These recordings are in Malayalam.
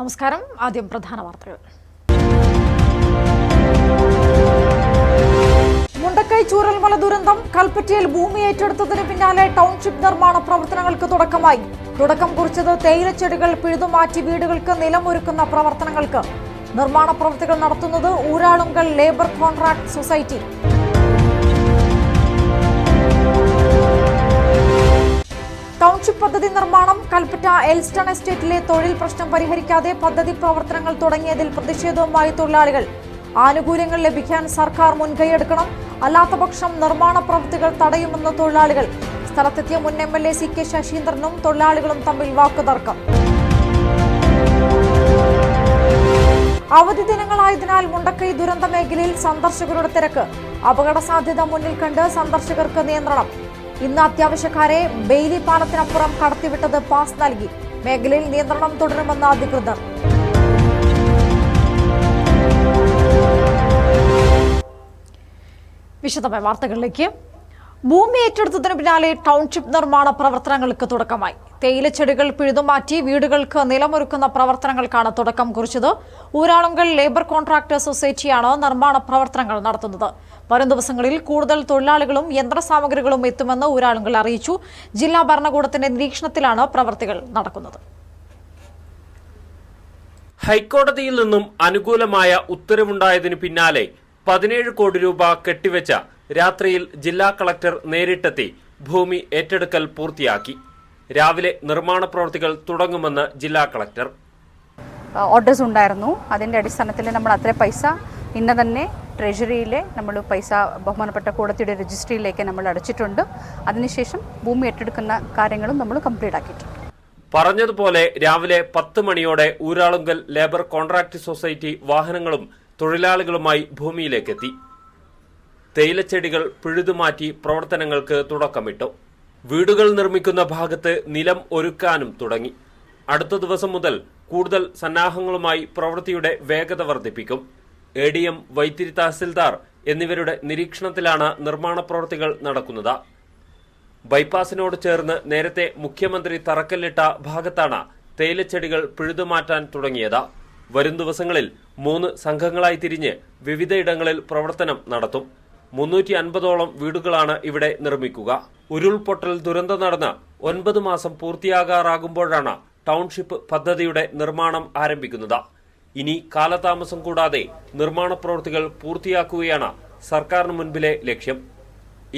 നമസ്കാരം. ആദ്യം പ്രധാന വാർത്തകൾ. മുണ്ടക്കൈ ചൂരൽമല ദുരന്തം. കൽപ്പറ്റയിൽ ഭൂമി ഏറ്റെടുത്തതിന് പിന്നാലെ ടൗൺഷിപ്പ് നിർമ്മാണ പ്രവർത്തനങ്ങൾക്ക് തുടക്കമായി. തുടക്കം കുറിച്ചത് തേയിലച്ചെടികൾ പിഴുതുമാറ്റി വീടുകൾക്ക് നിലമൊരുക്കുന്ന പ്രവർത്തനങ്ങൾക്ക്. നിർമ്മാണ പ്രവൃത്തികൾ നടത്തുന്നത് Uralungal labour contract society. Township പദ്ധതി നിർമ്മാണം. കൽപ്പറ്റ എൽസ്റ്റൺ എസ്റ്റേറ്റിലെ തൊഴിൽ പ്രശ്നം പരിഹരിക്കാതെ പദ്ധതി പ്രവർത്തനങ്ങൾ തുടങ്ങിയതിൽ പ്രതിഷേധവുമായി തൊഴിലാളികൾ. ആനുകൂല്യങ്ങൾ ലഭിക്കാൻ സർക്കാർ മുൻകൈയെടുക്കണം, അല്ലാത്തപക്ഷം നിർമ്മാണ പ്രവൃത്തികൾ തടയുമെന്ന് തൊഴിലാളികൾ. സ്ഥലത്തെത്തിയ മുൻ MLA CK ശശീന്ദ്രനും തൊഴിലാളികളും തമ്മിൽ വാക്കുതർക്കം. അവധി ദിനങ്ങളായതിനാൽ മുണ്ടക്കൈ ദുരന്ത മേഖലയിൽ സന്ദർശകരുടെ തിരക്ക്. അപകട സാധ്യത മുന്നിൽ കണ്ട് സന്ദർശകർക്ക് നിയന്ത്രണം. ഇന്ന് അത്യാവശ്യക്കാരെ ബെയിലി പാലത്തിനപ്പുറം കടത്തിവിട്ടത് പാസ് നൽകി. മേഖലയിൽ നിയന്ത്രണം തുടരുമെന്ന് അധികൃതർ. വിശദമായ വാർത്തകളിലേക്ക്. ഭൂമി ഏറ്റെടുത്തതിന് പിന്നാലെ ടൗൺഷിപ്പ് നിർമ്മാണ പ്രവർത്തനങ്ങൾക്ക് തുടക്കമായി. തേയിലച്ചെടികൾ പിഴുതുമാറ്റി വീടുകൾക്ക് നിലമൊരുക്കുന്ന പ്രവർത്തനങ്ങൾക്കാണ് തുടക്കം കുറിച്ചത്. ഊരാളുങ്കൽ ലേബർ കോൺട്രാക്ട് സൊസൈറ്റിയാണ് നിർമ്മാണ പ്രവർത്തനങ്ങൾ നടത്തുന്നത്. വരും ദിവസങ്ങളിൽ കൂടുതൽ തൊഴിലാളികളും യന്ത്രസാമഗ്രികളും എത്തുമെന്ന് ഊരാളുങ്കൽ അറിയിച്ചു. ജില്ലാ ഭരണകൂടത്തിന്റെ നിരീക്ഷണത്തിലാണ് പ്രവൃത്തികൾ നടക്കുന്നത്. ഹൈക്കോടതിയിൽ നിന്നും അനുകൂലമായ ഉത്തരവുണ്ടായതിനു പിന്നാലെ 17 കോടി രൂപ കെട്ടിവെച്ച രാത്രിയിൽ ജില്ലാ കളക്ടർ നേരിട്ടെത്തി ഭൂമി ഏറ്റെടുക്കൽ പൂർത്തിയാക്കി. രാവിലെ നിർമ്മാണ പ്രവൃത്തികൾ തുടങ്ങുമെന്ന് ജില്ലാ കളക്ടർ. ഓർഡേഴ്സ് ഉണ്ടായിരുന്നു. അതിന്റെ അടിസ്ഥാനത്തിൽ നമ്മൾ അത്ര പൈസ ഇന്ന് തന്നെ ട്രഷറിയിലെ നമ്മൾ പൈസ ബഹുമാനപ്പെട്ട കോടതിയുടെ രജിസ്ട്രിയിലേക്ക് നമ്മൾ അടച്ചിട്ടുണ്ട്. അതിനുശേഷം ഭൂമി ഏറ്റെടുക്കുന്ന കാര്യങ്ങളും നമ്മൾ കംപ്ലീറ്റ് ആക്കിയിട്ടുണ്ട്. പറഞ്ഞതുപോലെ രാവിലെ 10 മണിയോടെ ഊരാളുങ്കൽ ലേബർ കോൺട്രാക്ട് സൊസൈറ്റി വാഹനങ്ങളും തൊഴിലാളികളുമായി ഭൂമിയിലേക്കെത്തി. തേയിലച്ചെടികൾ പിഴുതുമാറ്റി പ്രവർത്തനങ്ങൾക്ക് തുടക്കമിട്ടു. വീടുകൾ നിർമ്മിക്കുന്ന ഭാഗത്ത് നിലം ഒരുക്കാനും തുടങ്ങി. അടുത്ത ദിവസം മുതൽ കൂടുതൽ സന്നാഹങ്ങളുമായി പ്രവൃത്തിയുടെ വേഗത വർദ്ധിപ്പിക്കും. ADM, വൈത്തിരി തഹസിൽദാർ എന്നിവരുടെ നിരീക്ഷണത്തിലാണ് നിർമ്മാണ പ്രവൃത്തികൾ നടക്കുന്നത്. ബൈപ്പാസിനോട് ചേർന്ന് നേരത്തെ മുഖ്യമന്ത്രി തറക്കല്ലിട്ട ഭാഗത്താണ് തേയിലച്ചെടികൾ പിഴുതുമാറ്റാൻ തുടങ്ങിയത്. വരും ദിവസങ്ങളിൽ 3 സംഘങ്ങളായി തിരിഞ്ഞ് വിവിധയിടങ്ങളിൽ പ്രവർത്തനം നടത്തും. 350ഓളം വീടുകളാണ് ഇവിടെ നിർമ്മിക്കുക. ഉരുൾപൊട്ടൽ ദുരന്തം നടന്ന് 9 മാസം പൂർത്തിയാകാറാകുമ്പോഴാണ് ടൗൺഷിപ്പ് പദ്ധതിയുടെ നിർമ്മാണം ആരംഭിക്കുന്നത്. ഇനി കാലതാമസം കൂടാതെ നിർമ്മാണ പ്രവൃത്തികൾ പൂർത്തിയാക്കുകയാണ് സർക്കാരിന് മുൻപിലെ ലക്ഷ്യം.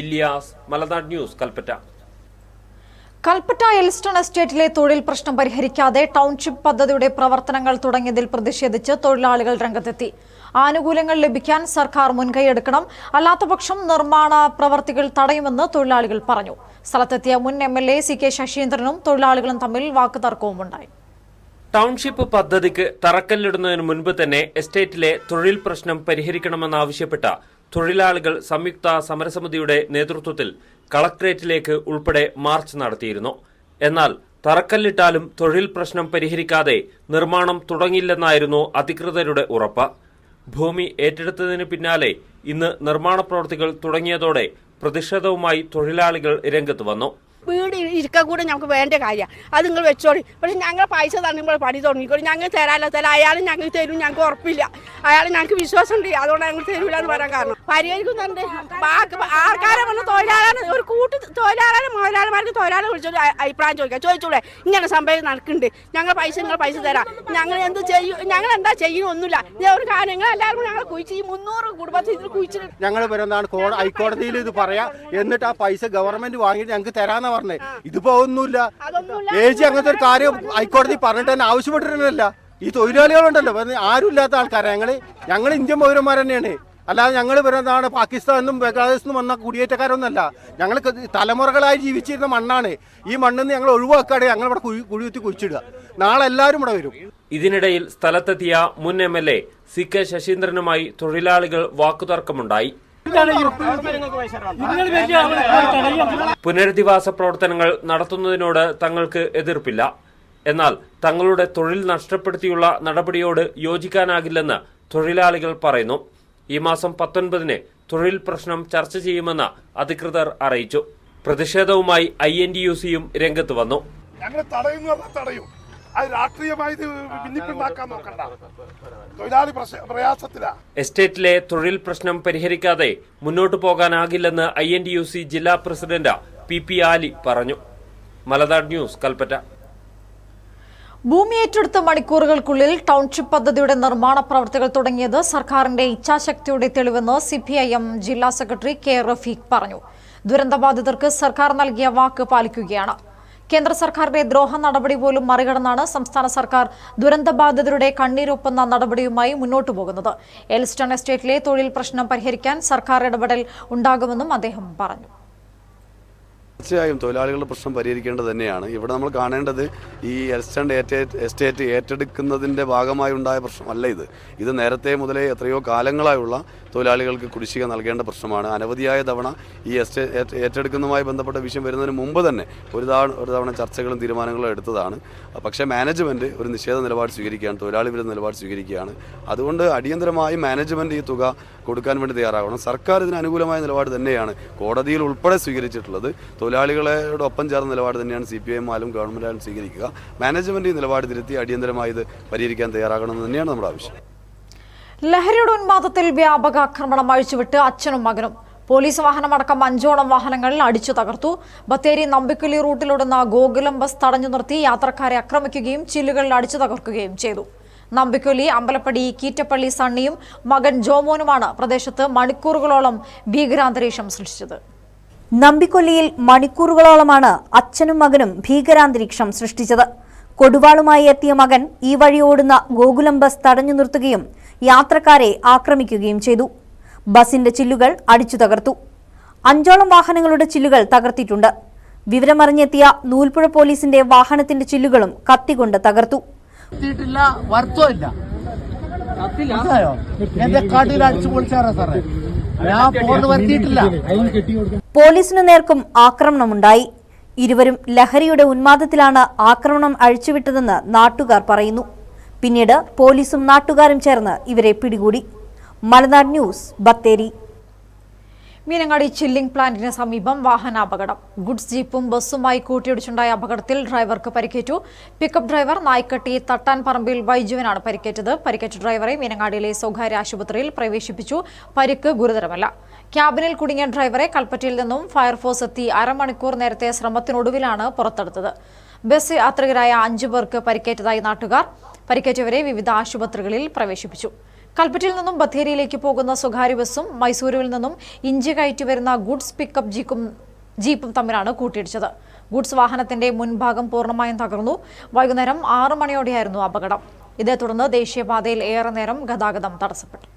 ഇല്യാസ്, മലനാട് ന്യൂസ്, കൽപ്പറ്റ. കൽപ്പറ്റ എൽസ്റ്റൺ എസ്റ്റേറ്റിലെ തൊഴിൽ പ്രശ്നം പരിഹരിക്കാതെ ടൗൺഷിപ്പ് പദ്ധതിയുടെ പ്രവർത്തനങ്ങൾ തുടങ്ങിയതിൽ പ്രതിഷേധിച്ച് തൊഴിലാളികൾ രംഗത്തെത്തി. ആനുകൂല്യങ്ങൾ ലഭിക്കാൻ സർക്കാർ മുൻകൈയെടുക്കണം, അല്ലാത്തപക്ഷം നിർമ്മാണ പ്രവർത്തികൾ തടയുമെന്ന് തൊഴിലാളികൾ പറഞ്ഞു. സ്ഥലത്തെത്തിയ മുൻ MLA CK ശശീന്ദ്രനും തൊഴിലാളികളും തമ്മിൽ വാക്കുതർക്കവുമുണ്ടായി. ടൗൺഷിപ്പ് പദ്ധതിക്ക് തറക്കല്ലിടുന്നതിന് മുൻപ് തന്നെ എസ്റ്റേറ്റിലെ തൊഴിൽ പ്രശ്നം പരിഹരിക്കണമെന്നാവശ്യപ്പെട്ട തൊഴിലാളികൾ സംയുക്ത സമരസമിതിയുടെ നേതൃത്വത്തിൽ കളക്ടറേറ്റിലേക്ക് ഉൾപ്പെടെ മാർച്ച് നടത്തിയിരുന്നു. എന്നാൽ തറക്കല്ലിട്ടാലും തൊഴിൽ പ്രശ്നം പരിഹരിക്കാതെ നിർമ്മാണം തുടങ്ങില്ലെന്നായിരുന്നു അധികൃതരുടെ ഉറപ്പ്. ഭൂമി ഏറ്റെടുത്തതിന് പിന്നാലെ ഇന്ന് നിർമ്മാണ പ്രവൃത്തികൾ തുടങ്ങിയതോടെ പ്രതിഷേധവുമായി തൊഴിലാളികൾ രംഗത്ത് വന്നു. വീട് ഇരിക്കാൻ കൂടെ ഞങ്ങൾക്ക് വേണ്ട കാര്യമാണ്. അത് നിങ്ങൾ വെച്ചോളി. പക്ഷെ ഞങ്ങൾ പൈസ തന്നുമ്പോൾ പണി തുടങ്ങിക്കോളി. ഞങ്ങൾ തരാല്ല അയാൾ ഞങ്ങൾക്ക് തരും. ഞങ്ങൾക്ക് ഉറപ്പില്ല. അയാൾ ഞങ്ങൾക്ക് വിശ്വാസമുണ്ട്. അതുകൊണ്ട് ഞങ്ങൾ തരൂല എന്ന് പറയാൻ കാരണം പരിഹരിക്കുന്നുണ്ട്. ആൾക്കാരെ വന്ന് തൊഴിലാളി ഒരു കൂട്ട് തൊഴിലാളി മുതലാളിമാർക്ക് തൊഴിലാളി വിളിച്ചൊരു അഭിപ്രായം ചോദിച്ചൂടെ ഇങ്ങനെ സംഭവം നടക്കുന്നുണ്ട്. നിങ്ങൾ പൈസ തരാം. ഞങ്ങൾ എന്ത് ചെയ്യും? ഞങ്ങൾ എന്താ ചെയ്യുന്നൊന്നുമില്ല. ഒരു കാര്യം നിങ്ങൾ എല്ലാവരും ഞങ്ങൾ കുഴിച്ച് ഈ 300 കുടുംബത്തിൽ ഇതിൽ കുഴിച്ചിട്ട് ഞങ്ങൾ വരുന്നതാണ് ഹൈക്കോടതിയിൽ ഇത് പറയാം. എന്നിട്ട് ആ പൈസ ഗവൺമെന്റ് വാങ്ങിയിട്ട് ഞങ്ങൾക്ക് തരാന്ന് പറഞ്ഞേ. ഇതിപ്പോ ഒന്നുമില്ല. അങ്ങനത്തെ ഒരു കാര്യം ഹൈക്കോടതി പറഞ്ഞിട്ട് തന്നെ ആവശ്യപ്പെട്ടിരുന്നില്ല. ഈ തൊഴിലാളികളുണ്ടല്ലോ ആരും ഇല്ലാത്ത ആൾക്കാരാണ് ഞങ്ങൾ ഇന്ത്യൻ പൗരന്മാർ തന്നെയാണ്. അല്ലാതെ ഞങ്ങൾ വരുന്നതാണ് പാകിസ്ഥാനിലും ബംഗ്ലാദേശിൽ നിന്നും വന്ന കുടിയേറ്റക്കാരൊന്നല്ല. ഞങ്ങൾ തലമുറകളായി ജീവിച്ചിരുന്ന മണ്ണാണ്. ഈ മണ്ണിന്ന് ഞങ്ങൾ ഒഴിവാക്കാതെ ഞങ്ങൾ ഇവിടെ കുഴികുത്തി കുഴിച്ചിടുക. നാളെ എല്ലാവരും ഇവിടെ വരും. ഇതിനിടയിൽ സ്ഥലത്തെത്തിയ മുൻ MLA CK ശശീന്ദ്രനുമായി തൊഴിലാളികൾ വാക്കുതർക്കമുണ്ടായി. പുനരധിവാസ പ്രവർത്തനങ്ങൾ നടത്തുന്നതിനോട് തങ്ങൾക്ക് എതിർപ്പില്ല. എന്നാൽ തങ്ങളുടെ തൊഴിൽ നഷ്ടപ്പെടുത്തിയുള്ള നടപടിയോട് യോജിക്കാനാകില്ലെന്ന് തൊഴിലാളികൾ പറയുന്നു. ഈ മാസം 19-ന് തൊഴിൽ പ്രശ്നം ചർച്ച ചെയ്യുമെന്ന് അധികൃതർ അറിയിച്ചു. പ്രതിഷേധവുമായി INTUC-യും രംഗത്ത് വന്നു. ഞങ്ങൾ തടയും. അത് രാഷ്ട്രീയമായി ഭിന്നിപ്പുണ്ടാക്കാൻ നോക്കണ്ട. തൊഴിലാളി പ്രയാസത്തിലാണ്. എസ്റ്റേറ്റിലെ തൊഴിൽ പ്രശ്നം പരിഹരിക്കാതെ മുന്നോട്ടു പോകാനാകില്ലെന്ന് INTUC ജില്ലാ പ്രസിഡന്റ് PP ആലി പറഞ്ഞു. മലനാട് ന്യൂസ്, കൽപ്പറ്റ. ഭൂമി ഏറ്റെടുത്ത മണിക്കൂറുകൾക്കുള്ളിൽ ടൗൺഷിപ്പ് പദ്ധതിയുടെ നിർമ്മാണ പ്രവൃത്തികൾ തുടങ്ങിയത് സർക്കാരിന്റെ ഇച്ഛാശക്തിയുടെ തെളിവെന്ന് CPIM ജില്ലാ സെക്രട്ടറി K. റഫീഖ് പറഞ്ഞു. ദുരന്തബാധിതർക്ക് സർക്കാർ നൽകിയ വാക്ക് പാലിക്കുകയാണ്. കേന്ദ്ര സർക്കാരിന്റെ ദ്രോഹ നടപടി പോലും മറികടന്നാണ് സംസ്ഥാന സർക്കാർ ദുരന്തബാധിതരുടെ കണ്ണീരൊപ്പുന്ന നടപടിയുമായി മുന്നോട്ടു പോകുന്നത്. എൽസ്റ്റൺ എസ്റ്റേറ്റിലെ തൊഴിൽ പ്രശ്നം പരിഹരിക്കാൻ സർക്കാർ ഇടപെടൽ ഉണ്ടാകുമെന്നും അദ്ദേഹം പറഞ്ഞു. തീർച്ചയായും തൊഴിലാളികളുടെ പ്രശ്നം പരിഹരിക്കേണ്ടത് തന്നെയാണ്. ഇവിടെ നമ്മൾ കാണേണ്ടത് ഈ എൽസ്റ്റൺ എസ്റ്റേറ്റ് ഏറ്റെടുക്കുന്നതിൻ്റെ ഭാഗമായി ഉണ്ടായ പ്രശ്നമല്ല ഇത് നേരത്തെ മുതലേ എത്രയോ കാലങ്ങളായുള്ള തൊഴിലാളികൾക്ക് കുടിശ്ശിക നൽകേണ്ട പ്രശ്നമാണ്. അനവധിയായ തവണ ഈ ഏറ്റെടുക്കുന്നതുമായി ബന്ധപ്പെട്ട വിഷയം വരുന്നതിന് മുമ്പ് തന്നെ ഒരു തവണ ചർച്ചകളും തീരുമാനങ്ങളും എടുത്തതാണ്. പക്ഷേ മാനേജ്മെൻറ്റ് ഒരു നിഷേധ നിലപാട് സ്വീകരിക്കുകയാണ്, തൊഴിലാളി വിരുദ്ധ നിലപാട് സ്വീകരിക്കുകയാണ്. അതുകൊണ്ട് അടിയന്തരമായി മാനേജ്മെൻറ്റ് ഈ തുക കൊടുക്കാൻ വേണ്ടി തയ്യാറാവണം. സർക്കാർ ഇതിന് അനുകൂലമായ നിലപാട് തന്നെയാണ് കോടതിയിൽ ഉൾപ്പെടെ സ്വീകരിച്ചിട്ടുള്ളത്. തൊഴിലാളികളോടൊപ്പം ചേർന്ന നിലപാട് തന്നെയാണ് CPIM ആയാലും ഗവൺമെൻറ് ആയാലും സ്വീകരിക്കുക. മാനേജ്മെൻറ്റ് ഈ നിലപാട് തിരുത്തി അടിയന്തരമായി ഇത് പരിഹരിക്കാൻ തയ്യാറാകണമെന്ന് തന്നെയാണ് നമ്മുടെ ആവശ്യം. ലഹരിയുടെ ഉന്മാദത്തിൽ വ്യാപക ആക്രമണം അഴിച്ചുവിട്ട് അച്ഛനും മകനും. പോലീസ് വാഹനമടക്കം 5ഓളം വാഹനങ്ങൾ അടിച്ചു തകർത്തു. ബത്തേരി നമ്പിക്കുലി റൂട്ടിലോടുന്ന ഗോകുലം ബസ് തടഞ്ഞു നിർത്തി യാത്രക്കാരെ ആക്രമിക്കുകയും ചില്ലുകൾ അടിച്ചു തകർക്കുകയും ചെയ്തു. നമ്പിക്കുലി, അമ്പലപ്പടി, കീറ്റപ്പള്ളി സണ്ണിയും മകൻ ജോമോനുമാണ് പ്രദേശത്ത് മണിക്കൂറുകളോളം ഭീകരാന്തരീക്ഷം സൃഷ്ടിച്ചത്. നമ്പിക്കൊല്ലിയിൽ മണിക്കൂറുകളോളമാണ് അച്ഛനും മകനും ഭീകരാന്തരീക്ഷം സൃഷ്ടിച്ചത്. കൊടുവാളുമായി എത്തിയ മകൻ ഈ വഴി ഓടുന്ന ഗോകുലം ബസ് തടഞ്ഞു നിർത്തുകയും യാത്രക്കാരെ ആക്രമിക്കുകയും ചെയ്തു. ബസിന്റെ ചില്ലുകൾ അടിച്ചു തകർത്തു. 5ഓളം വാഹനങ്ങളുടെ ചില്ലുകൾ തകർത്തിട്ടുണ്ട്. വിവരമറിഞ്ഞെത്തിയ നൂൽപ്പുഴ പോലീസിന്റെ വാഹനത്തിന്റെ ചില്ലുകളും കത്തികൊണ്ട് തകർത്തു. പോലീസിനു നേർക്കും ആക്രമണമുണ്ടായി. ഇരുവരും ലഹരിയുടെ ഉന്മാദത്തിലാണ് ആക്രമണം അഴിച്ചുവിട്ടതെന്ന് നാട്ടുകാർ പറയുന്നു. പിന്നീട് പോലീസും നാട്ടുകാരും ചേർന്ന് ഇവരെ പിടികൂടി. മലനാട് ന്യൂസ്, ബത്തേരി. മീനങ്ങാടി ചില്ലിംഗ് പ്ലാന്റിന് സമീപം വാഹനാപകടം. ഗുഡ്സ് ജീപ്പും ബസ്സുമായി കൂട്ടിയിടിച്ചുണ്ടായ അപകടത്തിൽ ഡ്രൈവർക്ക് പരിക്കേറ്റു. പിക്കപ്പ് ഡ്രൈവർ നായ്ക്കട്ടി തട്ടാൻപറമ്പിൽ വൈജുവിനാണ് പരിക്കേറ്റത്. പരിക്കേറ്റ ഡ്രൈവറെ മീനങ്ങാടിയിലെ സ്വകാര്യ ആശുപത്രിയിൽ പ്രവേശിപ്പിച്ചു. പരിക്ക് ഗുരുതരമല്ല. ക്യാബിനിൽ കുടുങ്ങിയ ഡ്രൈവറെ കൽപ്പറ്റയിൽ നിന്നും ഫയർഫോഴ്സ് എത്തി അരമണിക്കൂർ നേരത്തെ ശ്രമത്തിനൊടുവിലാണ് പുറത്തെടുത്തത്. ബസ് യാത്രികരായ 5 പേർക്ക് പരിക്കേറ്റതായി നാട്ടുകാർ. പരിക്കേറ്റവരെ വിവിധ ആശുപത്രികളിൽ പ്രവേശിപ്പിച്ചു. കൽപ്പറ്റയിൽ നിന്നും ബത്തേരിയിലേക്ക് പോകുന്ന സ്വകാര്യ ബസ്സും മൈസൂരുവിൽ നിന്നും ഇഞ്ചി കയറ്റി വരുന്ന ഗുഡ്സ് പിക്കപ്പ് ജീപ്പും തമ്മിലാണ് കൂട്ടിയിടിച്ചത്. ഗുഡ്സ് വാഹനത്തിന്റെ മുൻഭാഗം പൂർണ്ണമായും തകർന്നു. വൈകുന്നേരം 6 മണിയോടെയായിരുന്നു അപകടം. ഇതേ തുടർന്ന് ദേശീയപാതയിൽ ഏറെ നേരം ഗതാഗതം തടസ്സപ്പെട്ടു.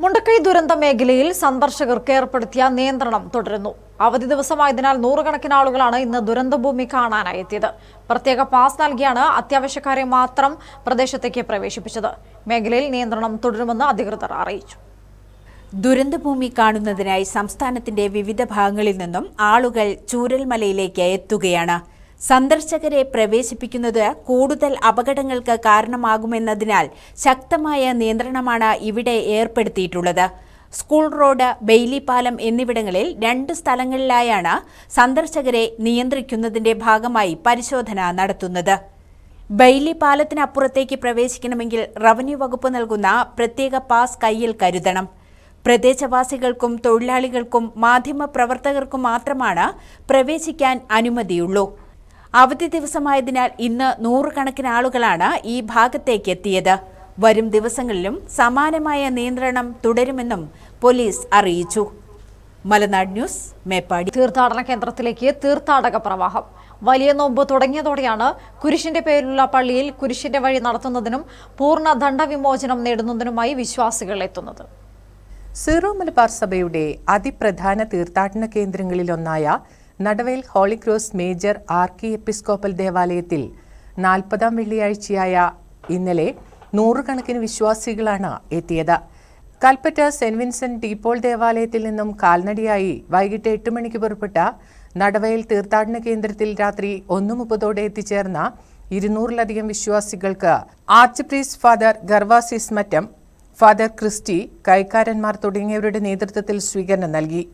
മുണ്ടക്കൈ ദുരന്ത മേഖലയിൽ സന്ദർശകർക്ക് ഏർപ്പെടുത്തിയ നിയന്ത്രണം തുടരുന്നു. അവധി ദിവസമായതിനാൽ നൂറുകണക്കിന് ആളുകളാണ് ഇന്ന് ദുരന്തഭൂമി കാണാനായി എത്തിയത്. പ്രത്യേക പാസ് നൽകിയാണ് അത്യാവശ്യക്കാരെ മാത്രം പ്രദേശത്തേക്ക് പ്രവേശിപ്പിച്ചത്. മേഖലയിൽ നിയന്ത്രണം തുടരുമെന്ന് അധികൃതർ അറിയിച്ചു. ദുരന്തഭൂമി കാണുന്നതിനായി സംസ്ഥാനത്തിന്റെ വിവിധ ഭാഗങ്ങളിൽ നിന്നും ആളുകൾ ചൂരൽമലയിലേക്ക് എത്തുകയാണ്. സന്ദർശകരെ പ്രവേശിപ്പിക്കുന്നത് കൂടുതൽ അപകടങ്ങൾക്ക് കാരണമാകുമെന്നതിനാൽ ശക്തമായ നിയന്ത്രണമാണ് ഇവിടെ ഏർപ്പെടുത്തിയിട്ടുള്ളത്. സ്കൂൾ റോഡ്, ബെയിലി പാലം എന്നിവിടങ്ങളിൽ 2 സ്ഥലങ്ങളിലായാണ് സന്ദർശകരെ നിയന്ത്രിക്കുന്നതിന്റെ ഭാഗമായി പരിശോധന നടത്തുന്നത്. ബെയിലി പാലത്തിനപ്പുറത്തേക്ക് പ്രവേശിക്കണമെങ്കിൽ റവന്യൂ വകുപ്പ് നൽകുന്ന പ്രത്യേക പാസ് കയ്യിൽ കരുതണം. പ്രദേശവാസികൾക്കും തൊഴിലാളികൾക്കും മാധ്യമപ്രവർത്തകർക്കും മാത്രമാണ് പ്രവേശിക്കാൻ അനുമതിയുള്ളൂ. അവധി ദിവസമായതിനാൽ ഇന്ന് നൂറുകണക്കിന് ആളുകളാണ് ഈ ഭാഗത്തേക്ക് എത്തിയത്. വരും ദിവസങ്ങളിലും സമാനമായ നിയന്ത്രണം തുടരുമെന്നും പോലീസ് അറിയിച്ചു. മലനാട് ന്യൂസ്, മേപ്പാടി. തീർത്ഥാടന കേന്ദ്രത്തിലേക്ക് തീർത്ഥാടക പ്രവാഹം. വലിയ നോമ്പ് തുടങ്ങിയതോടെയാണ് കുരിശിന്റെ പേരിലുള്ള പള്ളിയിൽ കുരിശിന്റെ വഴി നടത്തുന്നതിനും പൂർണ്ണ ദണ്ഡവിമോചനം നേടുന്നതിനുമായി വിശ്വാസികൾ എത്തുന്നത്. സീറോ മലബാർ സഭയുടെ അതിപ്രധാന തീർത്ഥാടന കേന്ദ്രങ്ങളിലൊന്നായ നടവേൽ ഹോളി ക്രോസ് മേജർ ആർക്കി എപ്പിസ്കോപ്പൽ ദേവാലയത്തിൽ 40ാം വെള്ളിയാഴ്ചയായ ഇന്നലെ നൂറുകണക്കിന് വിശ്വാസികളാണ് എത്തിയത്. കൽപ്പറ്റ സെന്റ് വിൻസെന്റ് ഡീപോൾ ദേവാലയത്തിൽ നിന്നും കാൽനടയായി വൈകിട്ട് 8 മണിക്ക് പുറപ്പെട്ട നടവയൽ തീർത്ഥാടന കേന്ദ്രത്തിൽ രാത്രി 1:30 എത്തിച്ചേർന്ന 200-ലധികം വിശ്വാസികൾക്ക് arch priest father Gervasis Mattam, father Christy, കൈക്കാരന്മാർ തുടങ്ങിയവരുടെ നേതൃത്വത്തിൽ സ്വീകരണം നൽകി.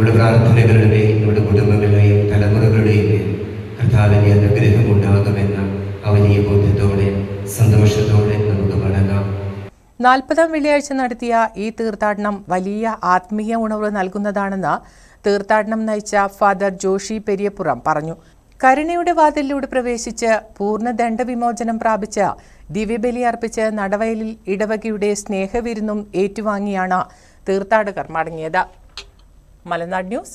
നമ്മുടെ പ്രാർത്ഥനകളുടെയും നമ്മുടെ കുടുംബങ്ങളുടെയും തലമുറകളുടെയും കർത്താവിൻ്റെ അനുഗ്രഹം ഉണ്ടാകുമെന്ന വലിയ ബോധ്യത്തോടെ സന്തോഷത്തോടെ നമുക്ക് മടങ്ങാം. 40ാം വെള്ളിയാഴ്ച നടത്തിയ ഈ തീർത്ഥാടനം വലിയ ആത്മീയ ഉണർവ് നൽകുന്നതാണെന്ന് തീർത്ഥാടനം നയിച്ച ഫാദർ ജോഷി പെരിയപ്പുറം പറഞ്ഞു. കരുണയുടെ വാതിലിലൂടെ പ്രവേശിച്ച് പൂർണ്ണ ദണ്ഡവിമോചനം പ്രാപിച്ച് ദിവ്യബലി അർപ്പിച്ച് നടവയലിൽ ഇടവകയുടെ സ്നേഹവിരുന്നും ഏറ്റുവാങ്ങിയാണ് തീർത്ഥാടകർ മടങ്ങിയത്. മലനാട് ന്യൂസ്,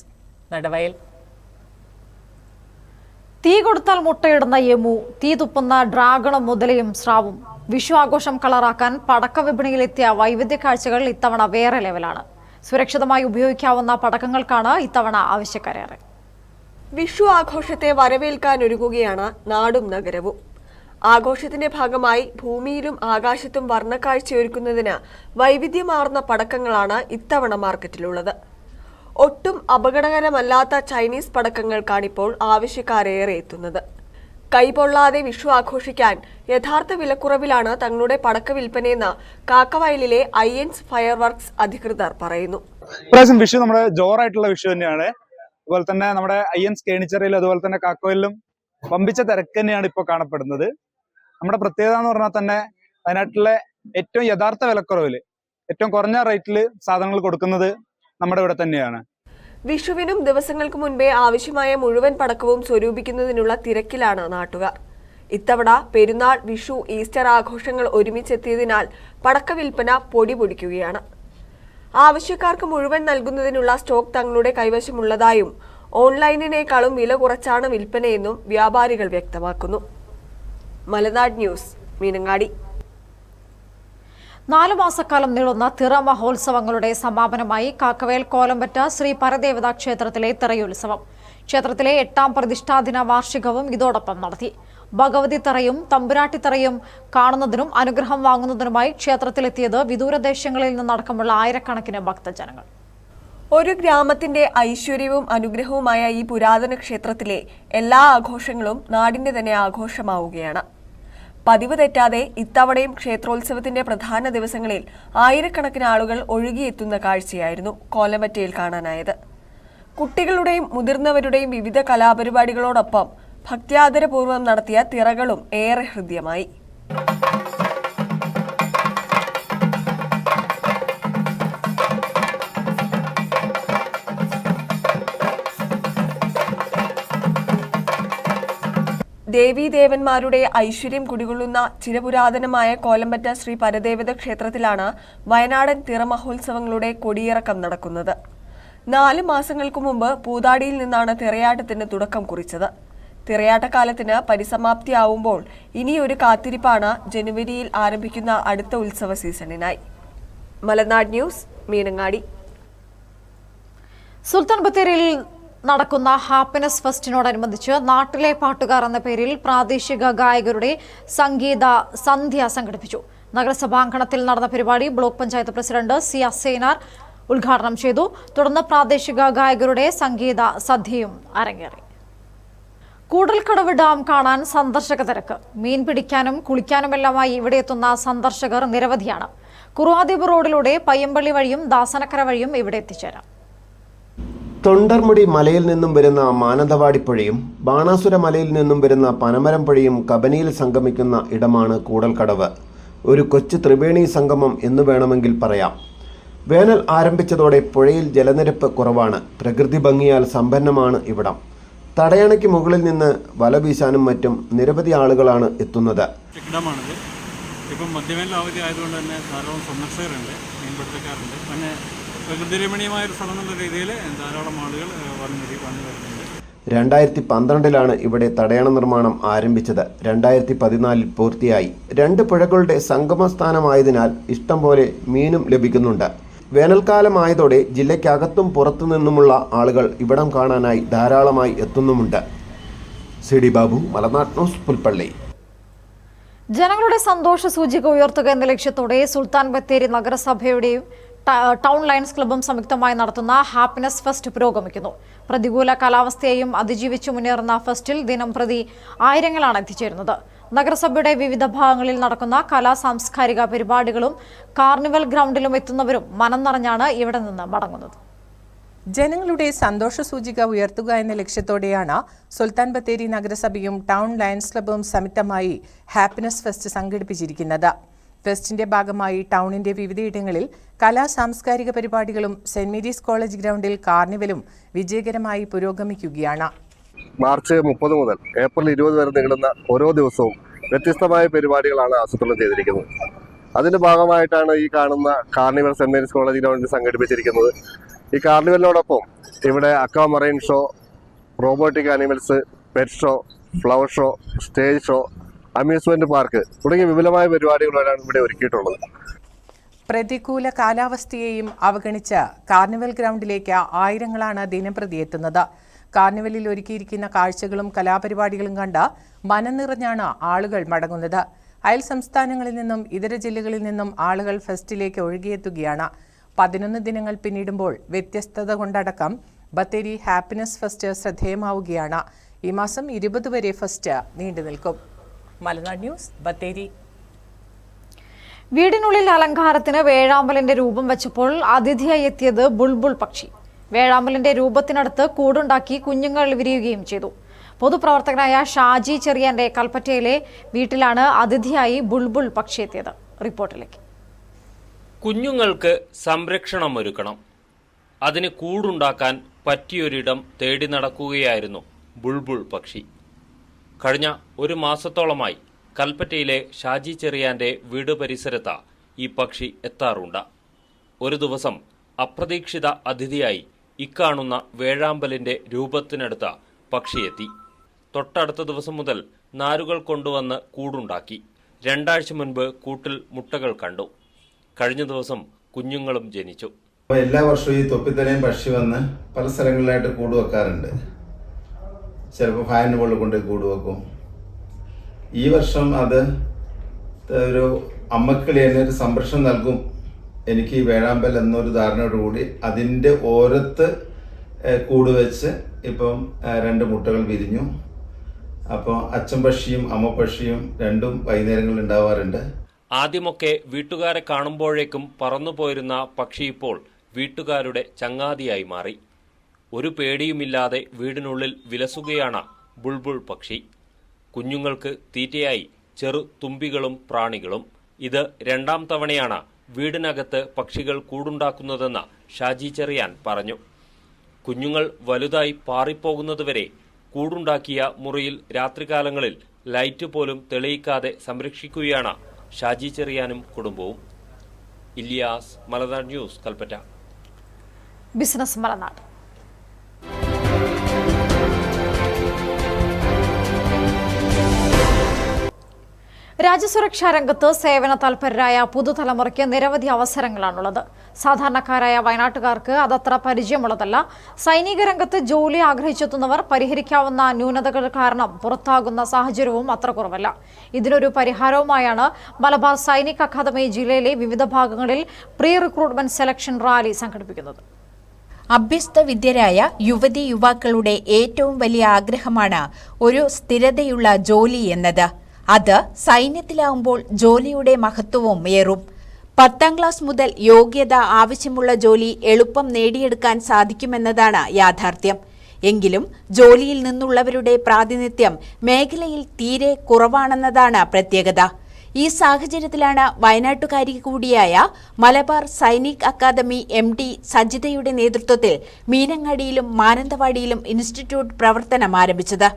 നടവയൽ. തീ കൊടുത്താൽ മുട്ടയിടുന്ന യമു, തീ തുപ്പുന്ന ഡ്രാഗണും മുതലയും സ്രാവും വിഷു ആഘോഷം കളറാക്കാൻ പടക്ക വിപണിയിലെത്തിയ വൈവിധ്യ കാഴ്ചകൾ ഇത്തവണ വേറെ ലെവലാണ്. സുരക്ഷിതമായി ഉപയോഗിക്കാവുന്ന പടക്കങ്ങൾക്കാണ് ഇത്തവണ ആവശ്യക്കാരേറെ. വിഷു ആഘോഷത്തെ വരവേൽക്കാനൊരുങ്ങുകയാണ് നാടും നഗരവും. ആഘോഷത്തിന്റെ ഭാഗമായി ഭൂമിയിലും ആകാശത്തും വർണ്ണക്കാഴ്ചയൊരുക്കുന്നതിന് വൈവിധ്യമാർന്ന പടക്കങ്ങളാണ് ഇത്തവണ മാർക്കറ്റിലുള്ളത്. ഒട്ടും അപകടകരമല്ലാത്ത ചൈനീസ് പടക്കങ്ങൾക്കാണിപ്പോൾ ആവശ്യക്കാരേറെ എത്തുന്നത്. കൈപൊള്ളാതെ വിഷു ആഘോഷിക്കാൻ യഥാർത്ഥ വിലക്കുറവിലാണ് തങ്ങളുടെ പടക്ക വിൽപ്പനയെന്ന് കാക്കവയലിലെ ഐഎൻസ് ഫയർ വർക്ക്സ് അധികൃതർ പറയുന്നു. ഇപ്രാവശ്യം വിഷു നമ്മുടെ ജോറായിട്ടുള്ള വിഷു തന്നെയാണ്. അതുപോലെ തന്നെ നമ്മുടെ ഐഎൻസ് കേണിച്ചിറയിലും അതുപോലെ തന്നെ കാക്കവയലിലും വമ്പിച്ച തിരക്ക് തന്നെയാണ് ഇപ്പോൾ കാണപ്പെടുന്നത്. നമ്മുടെ പ്രത്യേകത എന്ന് പറഞ്ഞാൽ തന്നെ വയനാട്ടിലെ ഏറ്റവും യഥാർത്ഥ വിലക്കുറവില് ഏറ്റവും കുറഞ്ഞ റേറ്റിൽ സാധനങ്ങൾ കൊടുക്കുന്നത് നമ്മുടെ ഇവിടെ തന്നെയാണ്. വിഷുവിനും ദിവസങ്ങൾക്ക് മുൻപേ ആവശ്യമായ മുഴുവൻ പടക്കവും സ്വരൂപിക്കുന്നതിനുള്ള തിരക്കിലാണ് നാട്ടുകാർ. ഇത്തവണ പെരുന്നാൾ, വിഷു, ഈസ്റ്റർ ആഘോഷങ്ങൾ ഒരുമിച്ചെത്തിയതിനാൽ പടക്ക വിൽപ്പന പൊടി പൊടിക്കുകയാണ്. ആവശ്യക്കാർക്ക് മുഴുവൻ നൽകുന്നതിനുള്ള സ്റ്റോക്ക് തങ്ങളുടെ കൈവശമുള്ളതായും ഓൺലൈനിനേക്കാളും വില കുറച്ചാണ് വിൽപ്പനയെന്നും വ്യാപാരികൾ വ്യക്തമാക്കുന്നു. മലനാട് ന്യൂസ്, മീനങ്ങാടി. 4 മാസക്കാലം നീളുന്ന തിറ മഹോത്സവങ്ങളുടെ സമാപനമായി കാക്കവയൽ കോലമ്പറ്റ ശ്രീ പരദേവതാ ക്ഷേത്രത്തിലെ തിറയുത്സവം. ക്ഷേത്രത്തിലെ 8ാം പ്രതിഷ്ഠാദിന വാർഷികവും ഇതോടൊപ്പം നടത്തി. ഭഗവതി തറയും തമ്പുരാട്ടിത്തറയും കാണുന്നതിനും അനുഗ്രഹം വാങ്ങുന്നതിനുമായി ക്ഷേത്രത്തിലെത്തിയത് വിദൂരദേശങ്ങളിൽ നിന്നടക്കമുള്ള ആയിരക്കണക്കിന് ഭക്തജനങ്ങൾ. ഒരു ഗ്രാമത്തിന്റെ ഐശ്വര്യവും അനുഗ്രഹവുമായ ഈ പുരാതന ക്ഷേത്രത്തിലെ എല്ലാ ആഘോഷങ്ങളും നാടിന്റെ തന്നെ ആഘോഷമാവുകയാണ്. പതിവ് തെറ്റാതെ ഇത്തവണയും ക്ഷേത്രോത്സവത്തിന്റെ പ്രധാന ദിവസങ്ങളിൽ ആയിരക്കണക്കിന് ആളുകൾ ഒഴുകിയെത്തുന്ന കാഴ്ചയായിരുന്നു കോലമ്പറ്റയിൽ കാണാനായത്. കുട്ടികളുടെയും മുതിർന്നവരുടെയും വിവിധ കലാപരിപാടികളോടൊപ്പം ഭക്ത്യാദരപൂർവ്വം നടത്തിയ തിറകളും ഏറെ ഹൃദ്യമായി. ദേവീദേവന്മാരുടെ ഐശ്വര്യം കുടികൊള്ളുന്ന ചിരപുരാതനമായ കോലമ്പറ്റ ശ്രീ പരദേവത ക്ഷേത്രത്തിലാണ് വയനാടൻ തിറ മഹോത്സവങ്ങളുടെ കൊടിയിറക്കം നടക്കുന്നത്. 4 മാസങ്ങൾക്ക് മുമ്പ് പൂതാടിയിൽ നിന്നാണ് തിറയാട്ടത്തിന് തുടക്കം കുറിച്ചത്. തിറയാട്ടക്കാലത്തിന് പരിസമാപ്തിയാവുമ്പോൾ ഇനിയൊരു കാത്തിരിപ്പാണ് ജനുവരിയിൽ ആരംഭിക്കുന്ന അടുത്ത ഉത്സവ സീസണിനായി. മലനാട് ന്യൂസ്, മീനങ്ങാടി. സുൽത്താൻ ബത്തേരിയിൽ നടക്കുന്ന ഹാപ്പിനെസ് ഫെസ്റ്റിനോടനുബന്ധിച്ച് നാട്ടിലെ പാട്ടുകാർ എന്ന പേരിൽ പ്രാദേശിക ഗായകരുടെ സംഗീത സന്ധ്യ സംഘടിപ്പിച്ചു. നഗരസഭാങ്കണത്തിൽ നടന്ന പരിപാടി block panchayat president C Asainar ഉദ്ഘാടനം ചെയ്തു. തുടർന്ന് പ്രാദേശിക ഗായകരുടെ സംഗീത സന്ധ്യയും അരങ്ങേറി. കൂടൽക്കടവ് ഡാം കാണാൻ സന്ദർശക തിരക്ക്. മീൻ പിടിക്കാനും കുളിക്കാനുമെല്ലാമായി ഇവിടെ എത്തുന്ന സന്ദർശകർ നിരവധിയാണ്. കുറുവാദ്വീപ് റോഡിലൂടെ പയ്യമ്പള്ളി വഴിയും ദാസനക്കര വഴിയും ഇവിടെ എത്തിച്ചേരാം. തൊണ്ടർമുടി മലയിൽ നിന്നും വരുന്ന മാനന്തവാടിപ്പുഴയും ബാണാസുര മലയിൽ നിന്നും വരുന്ന പനമരം പുഴയും കബനിയിൽ സംഗമിക്കുന്ന ഇടമാണ് കൂടൽക്കടവ്. ഒരു കൊച്ചു ത്രിവേണി സംഗമം എന്ന് വേണമെങ്കിൽ പറയാം. വേനൽ ആരംഭിച്ചതോടെ പുഴയിൽ ജലനിരപ്പ് കുറവാണ്. പ്രകൃതി ഭംഗിയാൽ സമ്പന്നമാണ് ഇവിടം. തടയണയ്ക്ക് മുകളിൽ നിന്ന് വല വീശാനും മറ്റും നിരവധി ആളുകളാണ് എത്തുന്നത്. ഇപ്പം മധ്യവേനൽ അവധി ആയതുകൊണ്ട് തന്നെ ധാരാളം സന്ദർശകരുണ്ട്, മീൻപിടുത്തക്കാരുണ്ട്. പിന്നെ പ്രകൃതിരമണീയമായൊരു സ്ഥലം എന്നുള്ള രീതിയിൽ ധാരാളം ആളുകൾ വന്നു വരുന്നുണ്ട്. 2012 ഇവിടെ തടയണ നിർമ്മാണം ആരംഭിച്ചത്. 2014 പൂർത്തിയായി. 2 പുഴകളുടെ സംഗമസ്ഥാനമായതിനാൽ ഇഷ്ടം പോലെ മീനും ലഭിക്കുന്നുണ്ട്. വേനൽക്കാലമായതോടെ ജില്ലയ്ക്കകത്തും പുറത്തു നിന്നുമുള്ള ആളുകൾ ഇവിടം കാണാനായി ധാരാളമായി എത്തുന്നുമുണ്ട്. സിഡി ബാബു, മലനാട് ന്യൂസ്, പുൽപ്പള്ളി. ജനങ്ങളുടെ സന്തോഷ സൂചിക ഉയർത്തുക എന്ന ലക്ഷ്യത്തോടെ സുൽത്താൻ ബത്തേരി നഗരസഭയുടെയും ടൗൺ ലയൺസ് ക്ലബ്ബും സംയുക്തമായി നടത്തുന്ന ഹാപ്പിനെസ് ഫെസ്റ്റ് പുരോഗമിക്കുന്നു. പ്രതികൂല കാലാവസ്ഥയെയും അതിജീവിച്ചു മുന്നേറുന്ന ഫെസ്റ്റിൽ ദിനം പ്രതി ആയിരങ്ങളാണ് എത്തിച്ചേരുന്നത്. നഗരസഭയുടെ വിവിധ ഭാഗങ്ങളിൽ നടക്കുന്ന കലാ സാംസ്കാരിക പരിപാടികളും കാർണിവൽ ഗ്രൗണ്ടിലും എത്തുന്നവരും മനം നിറഞ്ഞാണ് ഇവിടെ നിന്ന് മടങ്ങുന്നത്. ജനങ്ങളുടെ സന്തോഷ സൂചിക ഉയർത്തുക എന്ന ലക്ഷ്യത്തോടെയാണ് സുൽത്താൻ ബത്തേരി നഗരസഭയും ടൗൺ ലയൺസ് ക്ലബ്ബും സംയുക്തമായി ഹാപ്പിനെസ് ഫെസ്റ്റ് സംഘടിപ്പിച്ചിരിക്കുന്നത്. ഫെസ്റ്റിന്റെ ഭാഗമായി ടൗണിന്റെ വിവിധയിടങ്ങളിൽ സാംസ്കാരിക പരിപാടികളും സെന്റ് മേരീസ് കോളേജ് ഗ്രൗണ്ടിൽ കാർണിവലും വിജയകരമായി പുരോഗമിക്കുകയാണ്. മാർച്ച് 30 മുതൽ ഏപ്രിൽ 20 വരെ നീളുന്ന ഓരോ ദിവസവും വ്യത്യസ്തമായ പരിപാടികളാണ് ആസൂത്രണം ചെയ്തിരിക്കുന്നത്. അതിന്റെ ഭാഗമായിട്ടാണ് ഈ കാണുന്ന കാർണിവൽ സെന്റ് മേരീസ് കോളേജ് ഗ്രൗണ്ടിൽ സംഘടിപ്പിച്ചിരിക്കുന്നത്. ഈ കാർണിവലിനോടൊപ്പം ഇവിടെ aqua marine show, robotic animals, pet show, flower show, stage show, amusement park തുടങ്ങിയ വിപുലമായ പരിപാടികളാണ് ഇവിടെ ഒരുക്കിയിട്ടുള്ളത്. പ്രതികൂല കാലാവസ്ഥയെയും അവഗണിച്ച് കാർണിവൽ ഗ്രൗണ്ടിലേക്ക് ആയിരങ്ങളാണ് ദിനംപ്രതി എത്തുന്നത്. കാർണിവലിൽ ഒരുക്കിയിരിക്കുന്ന കാഴ്ചകളും കലാപരിപാടികളും കണ്ട് മനം നിറഞ്ഞാണ് ആളുകൾ മടങ്ങുന്നത്. അയൽ സംസ്ഥാനങ്ങളിൽ നിന്നും ഇതര ജില്ലകളിൽ നിന്നും ആളുകൾ ഫെസ്റ്റിലേക്ക് ഒഴുകിയെത്തുകയാണ്. 11 ദിനങ്ങൾ പിന്നിടുമ്പോൾ വ്യത്യസ്തത കൊണ്ടടക്കം ബത്തേരി ഹാപ്പിനെസ് ഫെസ്റ്റ് ശ്രദ്ധേയമാവുകയാണ്. ഈ മാസം 20 വരെ ഫെസ്റ്റ് നീണ്ടു നിൽക്കും. മലനാട് ന്യൂസ്, ബത്തേരി. വീടിനുള്ളിൽ അലങ്കാരത്തിന് വേഴാമ്പലിന്റെ രൂപം വെച്ചപ്പോൾ അതിഥിയായി എത്തിയത് ബുൾബുൾ പക്ഷി. വേഴാമ്പലിന്റെ രൂപത്തിനടുത്ത് കൂടുണ്ടാക്കി കുഞ്ഞുങ്ങൾ വിരിയുകയും ചെയ്തു. പൊതുപ്രവർത്തകനായ ഷാജി ചെറിയാന്റെ കൽപ്പറ്റയിലെ വീട്ടിലാണ് അതിഥിയായി ബുൾബുൾ പക്ഷി എത്തിയത്. റിപ്പോർട്ടിലേക്ക്. കുഞ്ഞുങ്ങൾക്ക് സംരക്ഷണം ഒരുക്കണം. അതിന് കൂടുണ്ടാക്കാൻ പറ്റിയൊരിടം തേടി നടക്കുകയായിരുന്നു ബുൾബുൾ പക്ഷി. കഴിഞ്ഞ ഒരു മാസത്തോളമായി കൽപ്പറ്റയിലെ ഷാജി ചെറിയാന്റെ വീട് പരിസരത്ത് ഈ പക്ഷി എത്താറുണ്ട്. ഒരു ദിവസം അപ്രതീക്ഷിത അതിഥിയായി ഇക്കാണുന്ന വേഴാമ്പലിന്റെ രൂപത്തിനടുത്ത് പക്ഷിയെത്തി. തൊട്ടടുത്ത ദിവസം മുതൽ നാരുകൾ കൊണ്ടുവന്ന് കൂടുണ്ടാക്കി. 2 ആഴ്ച മുൻപ് കൂട്ടിൽ മുട്ടകൾ കണ്ടു. കഴിഞ്ഞ ദിവസം കുഞ്ഞുങ്ങളും ജനിച്ചു. എല്ലാ വർഷവും ഈ തൊപ്പിത്തലയും പക്ഷി വന്ന് പല സ്ഥലങ്ങളിലായിട്ട് കൂട് വെക്കാറുണ്ട്. ചിലപ്പോൾ ഫാനിന് മുകളിൽ കൊണ്ട് കൂട് വെക്കും. ഈ വർഷം അത് ഒരു അമ്മക്കിളി എന്നെ ഒരു സംരക്ഷണം നൽകും എനിക്ക് ഈ വേഴാമ്പൽ എന്നൊരു ധാരണയോടുകൂടി അതിൻ്റെ ഓരത്ത് കൂട് വെച്ച് ഇപ്പം 2 മുട്ടകൾ വിരിഞ്ഞു. അപ്പോൾ അച്ഛൻ പക്ഷിയും അമ്മ പക്ഷിയും രണ്ടും വൈകുന്നേരങ്ങളിൽ ഉണ്ടാവാറുണ്ട്. ആദ്യമൊക്കെ വീട്ടുകാരെ കാണുമ്പോഴേക്കും പറന്നുപോയിരുന്ന പക്ഷി ഇപ്പോൾ വീട്ടുകാരുടെ ചങ്ങാതിയായി മാറി. ഒരു പേടിയുമില്ലാതെ വീടിനുള്ളിൽ വിലസുകയാണ് ബുൾബുൾ പക്ഷി. കുഞ്ഞുങ്ങൾക്ക് തീറ്റയായി ചെറു തുമ്പികളും പ്രാണികളും. ഇത് 2ാം തവണയാണ് വീടിനകത്ത് പക്ഷികൾ കൂടുണ്ടാക്കുന്നതെന്ന് ഷാജി ചെറിയാൻ പറഞ്ഞു. കുഞ്ഞുങ്ങൾ വലുതായി പാറിപ്പോകുന്നതുവരെ കൂടുണ്ടാക്കിയ മുറിയിൽ രാത്രികാലങ്ങളിൽ ലൈറ്റ് പോലും തെളിയിക്കാതെ സംരക്ഷിക്കുകയാണ് ഷാജി ചെറിയാനും കുടുംബവും. ഇല്യാസ്, മലനാട് ന്യൂസ്, കൽപ്പറ്റ. ബിസിനസ് മലനാട്. രാജ്യസുരക്ഷാ രംഗത്ത് സേവന തൽപരരായ പുതുതലമുറയ്ക്ക് നിരവധി അവസരങ്ങളാണുള്ളത്. സാധാരണക്കാരായ വയനാട്ടുകാർക്ക് അതത്ര പരിചയമുള്ളതല്ല. സൈനിക രംഗത്ത് ജോലി ആഗ്രഹിച്ചെത്തുന്നവർ പരിഹരിക്കാവുന്ന ന്യൂനതകൾ കാരണം പുറത്താകുന്ന സാഹചര്യവും അത്ര കുറവല്ല. ഇതിനൊരു പരിഹാരവുമായാണ് മലബാർ സൈനിക് അക്കാദമി ജില്ലയിലെ വിവിധ ഭാഗങ്ങളിൽ പ്രീ റിക്രൂട്ട്മെന്റ് സെലക്ഷൻ റാലി സംഘടിപ്പിക്കുന്നത്. അഭ്യസ്ത വിദ്യരായ യുവതി യുവാക്കളുടെ ഏറ്റവും വലിയ ആഗ്രഹമാണ് ഒരു സ്ഥിരതയുള്ള ജോലി എന്നത്. അത് സൈന്യത്തിലാവുമ്പോൾ ജോലിയുടെ മഹത്വവും ഏറും. 10ാം ക്ലാസ് മുതൽ യോഗ്യത ആവശ്യമുള്ള ജോലി എളുപ്പം നേടിയെടുക്കാൻ സാധിക്കുമെന്നതാണ് യാഥാർത്ഥ്യം. എങ്കിലും ജോലിയിൽ നിന്നുള്ളവരുടെ പ്രാതിനിധ്യം മേഖലയിൽ തീരെ കുറവാണെന്നതാണ് പ്രത്യേകത. ഈ സാഹചര്യത്തിലാണ് വയനാട്ടുകാരി കൂടിയായ മലബാർ സൈനിക് അക്കാദമി MD സജിതയുടെ നേതൃത്വത്തിൽ മീനങ്ങാടിയിലും മാനന്തവാടിയിലും ഇൻസ്റ്റിറ്റ്യൂട്ട് പ്രവർത്തനം ആരംഭിച്ചത്.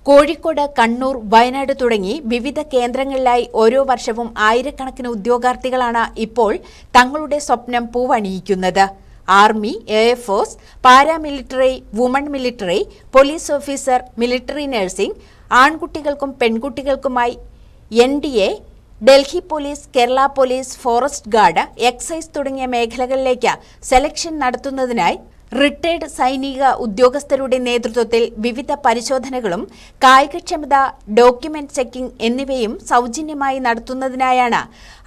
കോഴിക്കോട്, കണ്ണൂർ, വയനാട് തുടങ്ങി വിവിധ കേന്ദ്രങ്ങളിലായി ഓരോ വർഷവും ആയിരക്കണക്കിന് ഉദ്യോഗാർത്ഥികളാണ് ഇപ്പോൾ തങ്ങളുടെ സ്വപ്നം പൂവണിയിക്കുന്നത്. Army, air force, paramilitary, woman military, police officer, military nursing, ആൺകുട്ടികൾക്കും പെൺകുട്ടികൾക്കുമായി NDA, Delhi police, Kerala police, forest guard, excise തുടങ്ങിയ മേഖലകളിലേക്ക് സെലക്ഷൻ നടത്തുന്നതിനായി റിട്ടയർഡ് സൈനിക ഉദ്യോഗസ്ഥരുടെ നേതൃത്വത്തിൽ വിവിധ പരിശോധനകളും കായികക്ഷമത, ഡോക്യുമെന്റ് ചെക്കിംഗ് എന്നിവയും സൗജന്യമായി നടത്തുന്നതിനായാണ്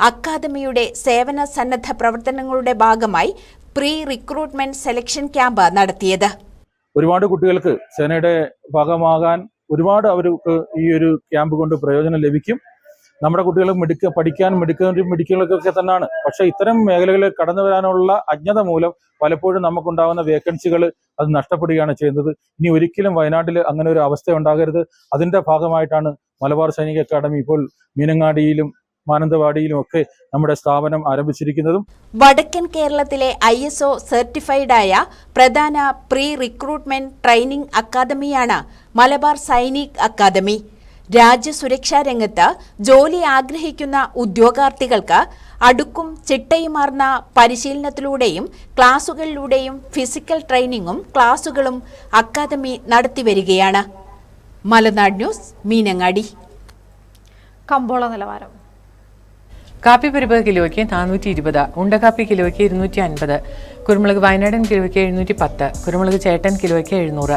അക്കാദമിയുടെ സേവന സന്നദ്ധ പ്രവർത്തനങ്ങളുടെ ഭാഗമായി പ്രീ റിക്രൂട്ട്മെന്റ് സെലക്ഷൻ ക്യാമ്പ് നടത്തിയത്. ഒരുപാട് കുട്ടികൾക്ക് സേനയുടെ ഭാഗമാകാൻ ഒരുപാട് അവർക്ക് ഈ ഒരു ക്യാമ്പ് കൊണ്ട് പ്രയോജനം ലഭിക്കും. നമ്മുടെ കുട്ടികൾ പഠിക്കാനും മെഡിക്കലൊക്കെ തന്നെയാണ്. പക്ഷെ ഇത്തരം മേഖലകളിൽ കടന്നു വരാനുള്ള അജ്ഞത മൂലം പലപ്പോഴും നമുക്കുണ്ടാകുന്ന വേക്കൻസികൾ അത് നഷ്ടപ്പെടുകയാണ് ചെയ്യുന്നത്. ഇനി ഒരിക്കലും വയനാട്ടിൽ അങ്ങനെ ഒരു അവസ്ഥ ഉണ്ടാകരുത്. അതിന്റെ ഭാഗമായിട്ടാണ് മലബാർ സൈനിക അക്കാദമി ഇപ്പോൾ മീനങ്ങാടിയിലും മാനന്തവാടിയിലും ഒക്കെ നമ്മുടെ സ്ഥാപനം ആരംഭിച്ചിരിക്കുന്നതും. വടക്കൻ കേരളത്തിലെ ISO സർട്ടിഫൈഡായ പ്രധാന പ്രീ റിക്രൂട്ട്മെന്റ് ട്രെയിനിംഗ് അക്കാദമിയാണ് മലബാർ സൈനിക് അക്കാദമി. രാജ്യസുരക്ഷാ രംഗത്ത് ജോലി ആഗ്രഹിക്കുന്ന ഉദ്യോഗാർത്ഥികൾക്ക് അടുക്കും ചിട്ടയുമാർന്ന പരിശീലനത്തിലൂടെയും ക്ലാസുകളിലൂടെയും ഫിസിക്കൽ ട്രെയിനിങ്ങും ക്ലാസുകളും അക്കാദമി നടത്തിവരികയാണ്. മലനാട് ന്യൂസ്, മീനങ്ങാടി. കമ്പോള നിലവാരം. കാപ്പിപ്പരിപ്പ് കിലോയ്ക്ക് 420, ഉണ്ടക്കാപ്പി കിലോയ്ക്ക് 250, കുരുമുളക് വയനാടൻ കിലോയ്ക്ക് 710, കുരുമുളക് ചേട്ടൻ കിലോയ്ക്ക് 700,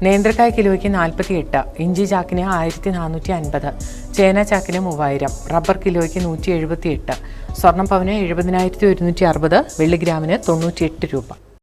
നേന്ത്രക്കായ് കിലോയ്ക്ക് 48, ഇഞ്ചി ചാക്കിന് 1450, ചേന ചാക്കിന് 3000, റബ്ബർ കിലോയ്ക്ക് 178, സ്വർണ്ണം പവന് 70,160, വെള്ളി ഗ്രാമിന് 98 രൂപ.